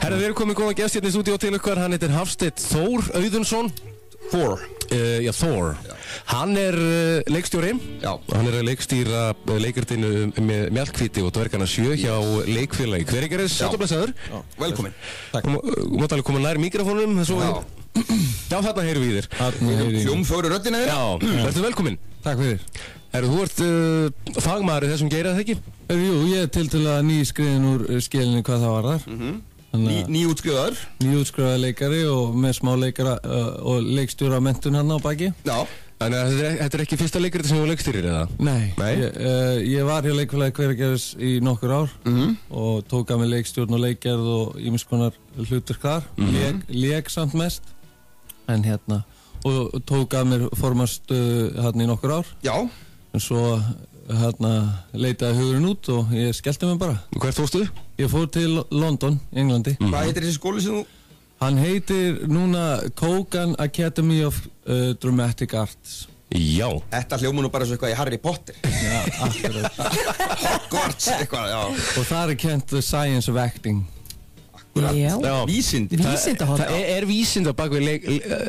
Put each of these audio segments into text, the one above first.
Herðu, við erum komið góðan gest hérna í stúdíó til okkar, hann heitir Hafsteinn Þór Auðunsson. Thor. Thor. Já. Hann leikstjóri. Já. Hann að leikstýra leikritinu með Mjallhvíti og dvergana 7 hjá leikfélagi Hveragerðis. Blessaður. Já. Velkomin. Takk. Þú mátt alveg koma nær mikrofónum. Já. Já, þarna heyrum við þér. Hljómfögru röddina þér. Já, verður velkomin. Takk fyrir. Þú ert fagmaður í þessum geira, það ekki? Jú, ég tiltölulega nýskriðin úr skilinu hvað það var þar. Nýútskrifaður. Nýútskrifaður leikari og með smá leikara og leikstjóra mentun hann á baki. Já. Þannig að þetta ekki fyrsta leikriti sem þú leikstýrir, eða? Nei. Ég var hjá leikfélagi Hveragerðis í nokkur ár og tók að mig leikstjórn og leikgerð og ýmiss konar hlutverk þar. Lék samt mest, en og tók að mér formanstöðu í nokkur ár. Já. En svo leitaði hugurinn út og ég skellti mig bara. Hvert fórstu? Ég fór til London, Englandi. Hvað heitir þessi skóli sem þú? Hann heitir núna Cogan Academy of Dramatic Arts. Já. Þetta hljóma nú bara svo eitthvað í Harry Potter. Já, akkurat. Hogwarts, eitthvað, já. Og það kennt the science of acting. Já. Vísindi. Það vísindi á bakvið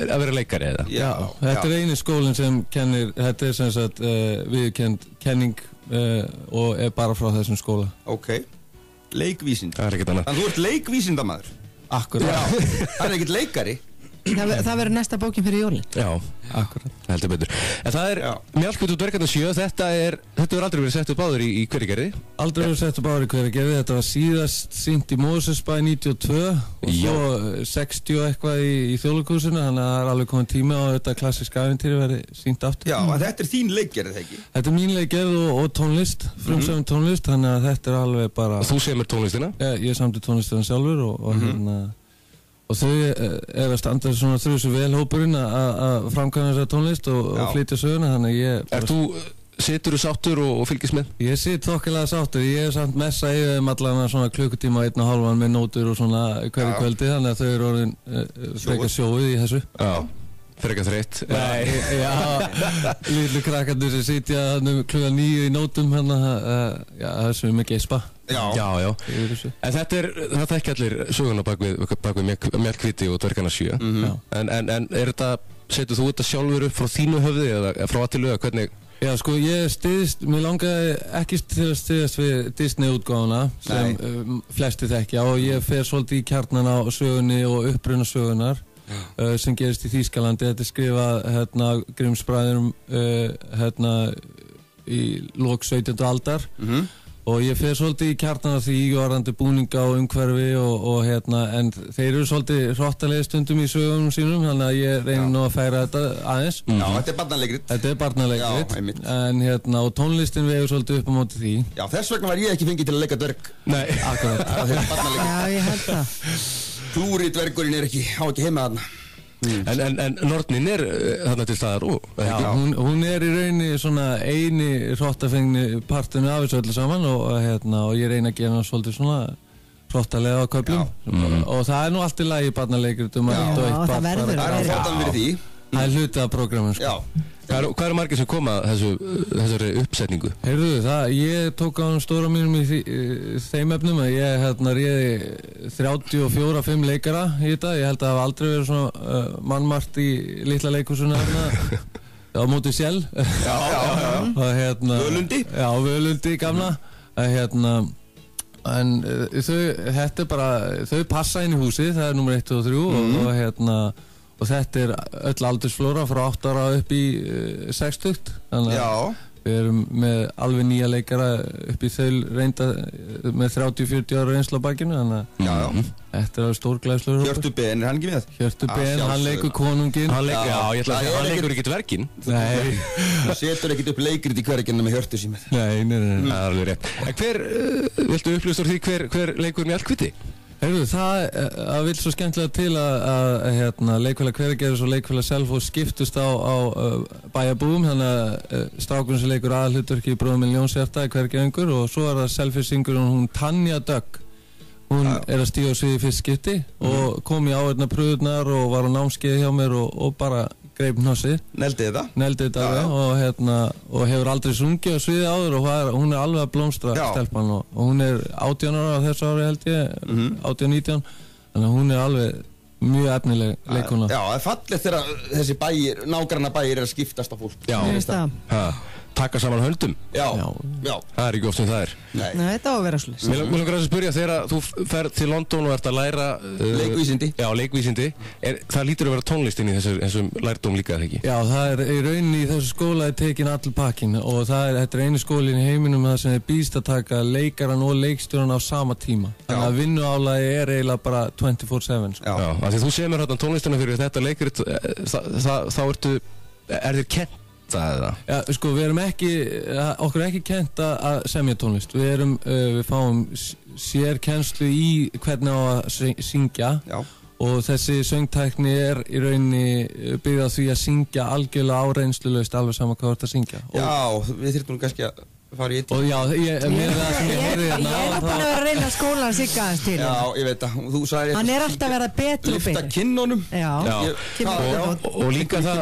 að vera leikari, eða? Já. Þetta eini skólinn sem kennir, þetta sem sagt viðurkennd kenning og bara frá þessum skóla. Ok. Leikvísindi. Það ekkert annað. Þannig þú ert leikvísindamaður. Akkurat. Það ekkert leikari. Það verður næsta bókin fyrir jólin. Já, akkurat. Heldur betur. En það Mjallhvíti og dvergana 7, þetta hefur aldrei verið sett upp áður í Hveragerði? Aldrei verið sett upp áður í Hveragerði. Þetta var síðast sýnt í Mosesbæ 92 og svo 60 eitthvað í Þjóðleikhúsinu, þannig að það alveg komið tími á þetta klassíska ævintýri verið sýnt aftur. Já, en þetta þín leikgerð, eða ekki? Þetta mín leikgerð og tónlist, frumsöfum tónlist, þannig að þetta alveg bara... Og þú semur tónlistina? Ég samdi tónlistina sjálfur og þau að standa svona þrjusu vel hópurinn að framkvæma þessa tónlist og flytja söguna, þannig ég... Situr þú sáttur og fylgist með? Ég sitt þokkilega sáttur, ég samt messa yfir þeim allan svona klukkutíma 1,5 með nótur og svona hverju kvöldi, þannig að þau eru orðin frekar sjóið í þessu. Já. Frekar þreytt. Lítlu krakkarnir sem sitja klukkan 9 í nótum þessu er mikið geispa. Já. En þetta ekki allir söguna bak við Mjallhvíti og dvergana 7. En setur þú þetta sjálfur upp frá þínu höfði eða frá að til auða, hvernig? Já, sko, mér langaði ekki til að styðast við Disney-útgáfuna sem flesti þekkja og ég fer svolítið í kjarnan á sögunni og uppruna sögunar sem gerist í Þýskalandi. Þetta skrifað Grimms-bræðurum í lok 17. aldar og ég fer svolítið í kjarnan af því varðandi búninga og umhverfi en þeir eru svolítið hrottalegir stundum í sögunum sínum, þannig að ég reynir nú að færa þetta aðeins. Já, þetta er barnaleikrit. Þetta er barnaleikrit. Já, einmitt. Og tónlistin vegur svolítið upp á móti því. Já, þess vegna var ég ekki fengið til að leika dverg. Nei, akkurat. Það er barnaleikrit. Já, ég held það. Klúri dvergurinn á ekki heima þarna. En Nornin þarna til staðar Já, hún í rauninni svona eini hrottafengni partinu af þessu öllu saman og ég reyna að gera hana svolítið svona hrottalega á köflum og það er nú allt í lagi í barnaleikritum Já, það verður Það er fótan fyrir því. Það er hluti af prógramum, sko. Já. Hvað eru margir sem koma þessari uppsetningu? Heyrðu, ég tók á stóra mínum í þeim efnum að ég réði 34-5 leikara í þetta. Ég held að það hafa aldrei verið svona mannmargt í litla leikhúsinu á móti Sjell. Völundi? Já, Völundi gamla. En þetta er bara, þau passa inn í húsið, það er nummer 1 og 3 og þetta er öll aldursflóra frá 8 ára upp í 60. Þannig að við erum með alveg nýja leikara upp í þau reynda með 30-40 ára reynslu á bakinu, þannig að þetta er stór glæslegur hópur. Hjörtur Ben, hann ekki með? Hjörtur Ben, hann leikur konunginn. Hann leikur ekki dverginn. Nei. Hann setur ekkert upp leikrit í Hveragerðina með Hjörtur símið. Nei. Það er alveg rétt. En viltu upplýsta úr því hver leikur Mjallhvíti? Heyrðu, það vill svo skemmtilega til að leikfélag Hveragerðis og leikfélag Selfoss skiptust á bæjarbúum, þannig að strákurinn sem leikur aðalhlutverki í Bróðir minn Ljónshjarta er Hveragerðingur og svo það Selfossingur hún Tanja Dögg. Hún að stíga á sviði fyrst skipti og kom í áheyrnarprufurnar og var á námskeiði hjá mér og bara greip hnossið. Neldi þetta og hefur aldrei sungið á sviði áður og hún alveg að blómstra stelpan og hún 18 ára á þessu ári held ég, 18-19, Þannig að hún alveg mjög efnileg leikona. Já, það fallið þegar þessi bæir, nágranna bæir að skiptast á fólk. Já, taka saman höndum. Já. Það ekki oft sem það Nei, þetta á að vera svolítið. Mér langar að spyrja, þegar þú ferð til London og ert að læra leikvísindi. Já, leikvísindi. Það lítur að vera tónlist inn í þessum lærdóm líka, eða ekki? Já, það í rauninni í þessu skóla tekin all pakkin og þetta einu skólinn í heiminum það sem býst að taka leikaran og leikstjóran á sama tíma. Þannig að vinnuálagi eiginlega bara 24/7. Sko. Já, af því þú semur hérna tónlistina fyrir þetta leikrit, þá er þér kennt það eða? Já, sko, við erum okkur ekki kennt að semja tónlist. Við fáum sérkennslu í hvernig á að syngja. Já. Og þessi söngtækni í rauninni byggð á því að syngja algjörlega áreynslulaust alveg sama hvað þú ert að syngja. Já, við þyrftum kannski að fara í eitt. Og já, ég er búin að vera að reyna skólan Sigga aðeins til. Já, ég veit að þú sagði... Hann er alltaf að vera betri og betri. Lyfta kinnunum. Já. Og líka það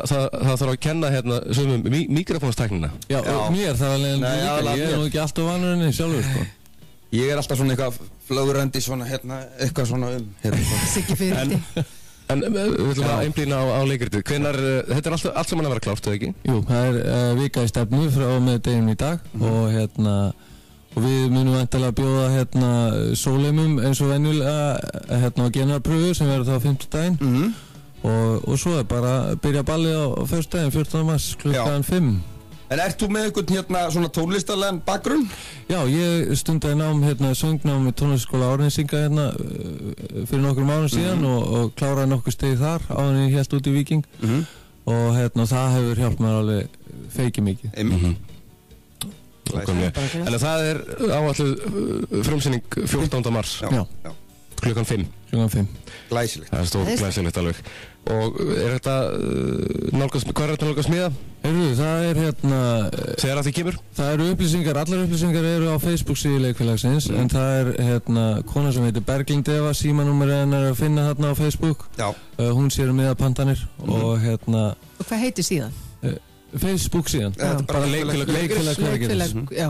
þarf að kenna hérna sögum mikrofónstæknina. Já, og mér þarf að leiða líka. Ég nú ekki alltaf vanur henni sjálfur, sko. Ég alltaf svona eitthvað flögrandi svona eitthvað svona Siggi fyrir því. En við ætlum að einblína á leikritið. Þetta er allt saman að vera klárt, eða ekki? Jú, það er vika í stefnu frá með deginum í dag og við munum væntanlega bjóða sóleimum eins og venjulega á generalpröfu sem verður þá á 50-daginn og svo er bara að byrja ballið á föstudaginn 14. mars klukkan 5. En ert þú með einhvern svona tónlistarlegan bakgrunn? Já, ég stundaði söngnám í tónlistarskóla Árnesinga fyrir nokkrum árum síðan og kláraði nokkur stegi þar áður en ég hélt út í Víking og það hefur hjálpað mér alveg feikið mikið. En það er áætluð frumsýning 14. mars. Já. Klukkan 5. Glæsilegt. Það er stór glæsilegt alveg. Og er þetta hvað er þetta nálgast smíða? Það er Þegar að því kemur? Það eru upplýsingar, allar upplýsingar eru á Facebook-síðu leikfélagsins en það er kona sem heitir Berglind Eva, símanúmerið hennar er að finna þarna á Facebook. Já. Hún sér miðapantanir og Og hvað heitir síðan? Facebook síðan. Bara leikfélag. Já.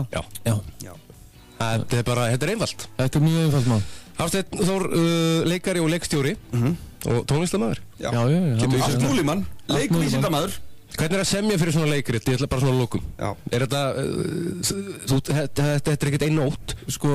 Þetta er einfalt. Þetta er mjög einfalt mál. Hafsteinn Þór, leikari og leikstjóri og tónlistarmaður. Já. Allt múlimann, leikvísindamaður. Hvernig er að semja fyrir svona leikrit? Ég ætla bara svona að lokum. Já. Er þetta er ekkert einu nótt? Sko,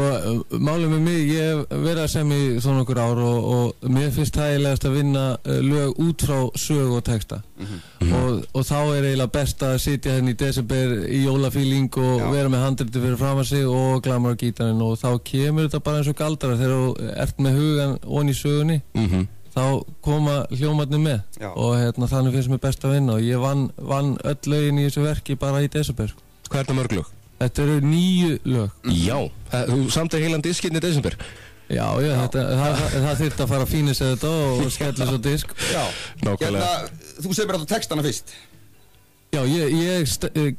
málið með mig, ég hef verið að semja í svona okkur ár og mér finnst þægilegast að vinna lög út frá sög og texta. Og þá er eiginlega best að sitja hérna í desember í jólafíling og vera með handriti fyrir fram að sig og glamur á gítarinn og þá kemur þetta bara eins og galdara þegar þú ert með hugan onni í sögunni. Þá koma hljómarnir með og þannig finnst mér best að vinna og ég vann öll lögin í þessu verki bara í desember. Hvað er þetta mörg lög? Þetta eru 9 lög. Já, þú samtir heilan diskinn í desember? Já, það þurfti að fara að fínis þetta og skella svo disk. Já, þú segir bara textana fyrst. Já, ég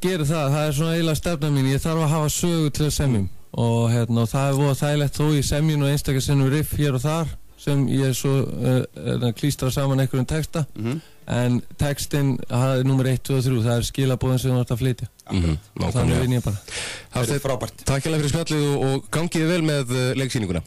gerir það er svona eiginlega stefna mín, ég þarf að hafa sögu til að semjum og það er voða þægilegt þó í semjun og einstaklega sinnum riff hér og þar sem ég svo klístra saman einhverjum texta en textinn, það er nummer 1, 2 og 3 það er skilabóðin sem þú ert að flytja og þannig vinn ég bara. Það er frábært. Takk hérlega fyrir spjallið og gangiði vel með leiksýninguna.